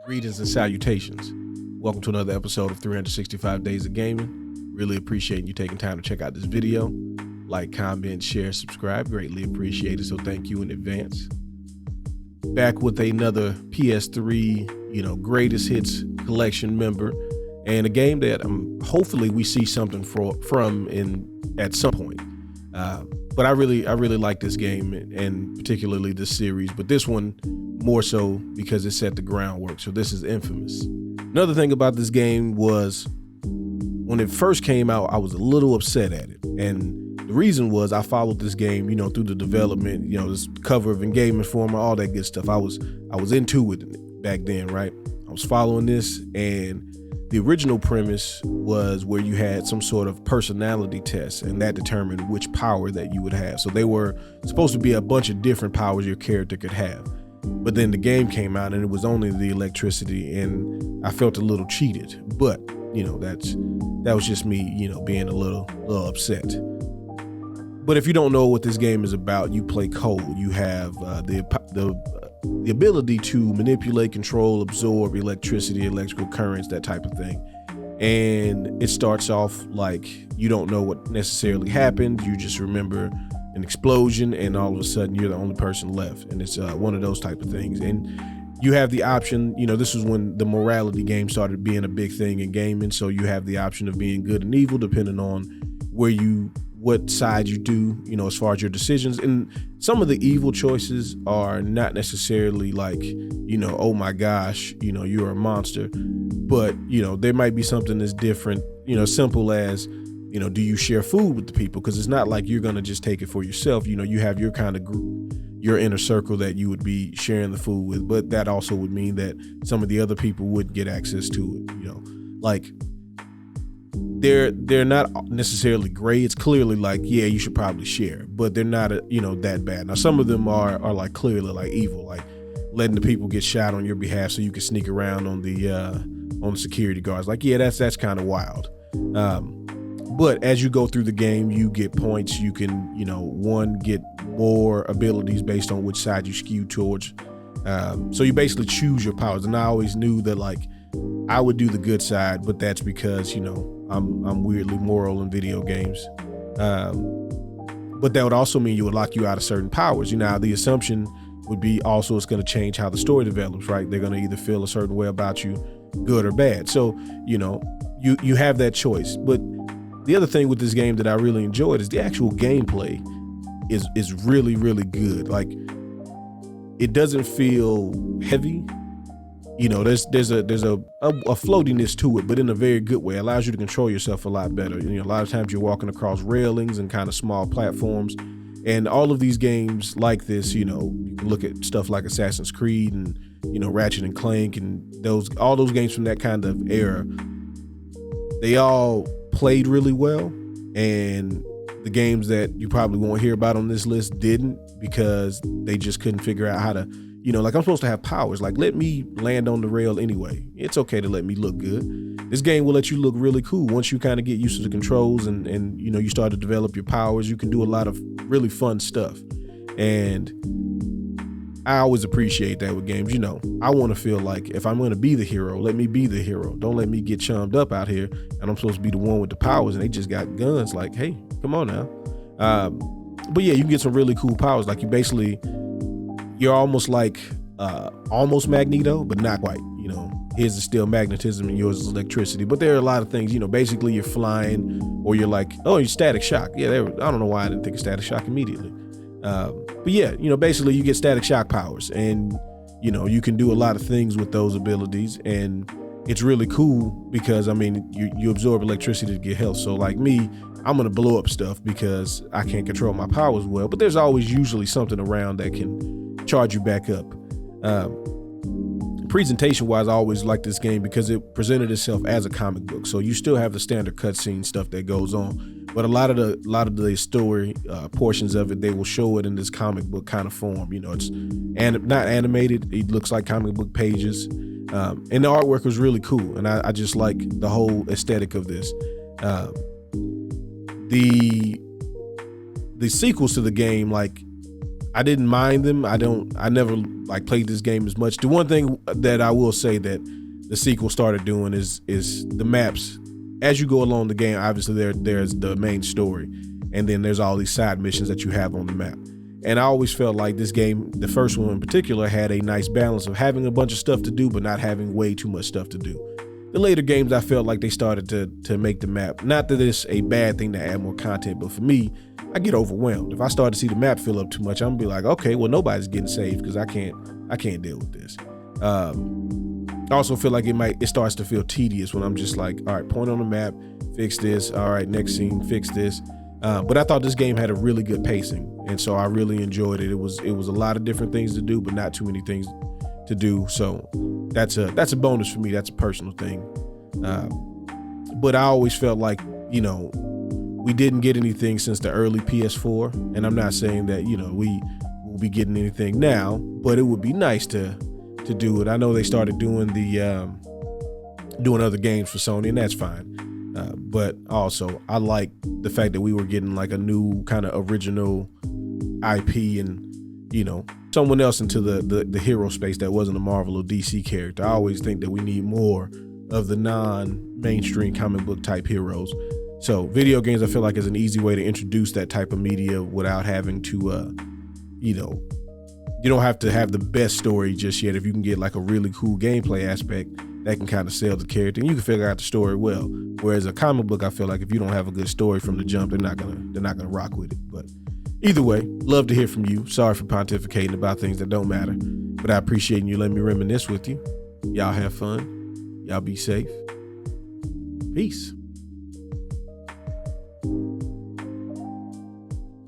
Greetings and salutations. Welcome to another episode of 365 Days of Gaming. Really appreciate you taking time to check out this video. Like, comment, share, subscribe. Greatly appreciate it. So thank you in advance. Back with another PS3, greatest hits collection member, and a game that hopefully we see something from at some point. But I really like this game, and particularly this series, but this one more so because it set the groundwork. So this is Infamous. Another thing about this game was when it first came out, I was a little upset at it. And the reason was I followed this game, through the development, this cover of Game Informer, all that good stuff. I was into it back then, right? I was following this, and the original premise was where you had some sort of personality test, and that determined which power that you would have. So they were supposed to be a bunch of different powers your character could have. But then the game came out and it was only the electricity, and I felt a little cheated. But, that was just me, being a little upset. But if you don't know what this game is about, you play Cole. You have the ability to manipulate, control, absorb electricity, electrical currents, that type of thing. And it starts off like you don't know what necessarily happened. You just remember an explosion, and all of a sudden you're the only person left. And it's one of those type of things. And you have the option, this is when the morality game started being a big thing in gaming. So you have the option of being good and evil depending on what side you do, as far as your decisions. And some of the evil choices are not necessarily like, oh my gosh, you're a monster. But, there might be something that's different, simple as, do you share food with the people? Because it's not like you're going to just take it for yourself. You have your kind of group, your inner circle that you would be sharing the food with. But that also would mean that some of the other people would get access to it, like they're not necessarily gray. It's clearly like, yeah, you should probably share, but they're not, that bad. Now, some of them are like clearly like evil, like letting the people get shot on your behalf so you can sneak around on the security guards. Like, yeah, that's kind of wild. But as you go through the game, you get points. You can, one, get more abilities based on which side you skew towards. So you basically choose your powers. And I always knew that like I would do the good side, but that's because, I'm weirdly moral in video games. But that would also mean you would lock you out of certain powers. The assumption would be also it's going to change how the story develops, right? They're going to either feel a certain way about you, good or bad. So, you have that choice. But the other thing with this game that I really enjoyed is the actual gameplay is really, really good. Like, it doesn't feel heavy. There's a floatiness to it, but in a very good way. It allows you to control yourself a lot better. A lot of times you're walking across railings and kind of small platforms, and all of these games like this, you can look at stuff like Assassin's Creed and, Ratchet and Clank and all those games from that kind of era. They all played really well, and the games that you probably won't hear about on this list didn't, because they just couldn't figure out how to, like I'm supposed to have powers. Like, let me land on the rail anyway. It's okay to let me look good. This game will let you look really cool once you kind of get used to the controls and you start to develop your powers. You can do a lot of really fun stuff, and I always appreciate that with games. I want to feel like if I'm going to be the hero, let me be the hero. Don't let me get chummed up out here and I'm supposed to be the one with the powers and they just got guns. Like, hey, come on now. But yeah, you can get some really cool powers. Like, you're almost like almost Magneto, but not quite. His is still magnetism and yours is electricity. But there are a lot of things, basically you're flying, or you're like, oh, you're static shock. Yeah, I don't know why I didn't think of static shock immediately. But yeah, basically you get static shock powers, and you can do a lot of things with those abilities, and it's really cool because you absorb electricity to get health. So like me, I'm gonna blow up stuff because I can't control my powers well, but there's always usually something around that can charge you back up. Presentation wise, I always like this game because it presented itself as a comic book. So you still have the standard cutscene stuff that goes on, but a lot of the story portions of it, they will show it in this comic book kind of form. It's not animated. It looks like comic book pages, and the artwork was really cool. And I just like the whole aesthetic of this. The sequels to the game, like I didn't mind them. I never like played this game as much. The one thing that I will say that the sequel started doing is the maps. As you go along the game, obviously there's the main story, and then there's all these side missions that you have on the map. And I always felt like this game, the first one in particular, had a nice balance of having a bunch of stuff to do, but not having way too much stuff to do. The later games, I felt like they started to make the map, not that it's a bad thing to add more content, but for me, I get overwhelmed. If I start to see the map fill up too much, I'm gonna be like, okay, well, nobody's getting saved because I can't deal with this. I also feel like it starts to feel tedious when I'm just like, all right, point on the map, fix this. All right, next scene, fix this. But I thought this game had a really good pacing, and so I really enjoyed it. It was a lot of different things to do, but not too many things to do. So that's a bonus for me. That's a personal thing. But I always felt like, you know, we didn't get anything since the early PS4, and I'm not saying that, you know, we will be getting anything now, but it would be nice to do it. I know they started doing doing other games for Sony, and that's fine. But also, I like the fact that we were getting like a new kind of original IP and, you know, someone else into the hero space that wasn't a Marvel or DC character. I always think that we need more of the non-mainstream comic book type heroes. So video games, I feel like, is an easy way to introduce that type of media without having to, you know, you don't have to have the best story just yet. If you can get like a really cool gameplay aspect that can kind of sell the character, and you can figure out the story well. Whereas a comic book, I feel like if you don't have a good story from the jump, they're not gonna rock with it. But either way, love to hear from you. Sorry for pontificating about things that don't matter, but I appreciate you letting me reminisce with you. Y'all have fun. Y'all be safe. Peace.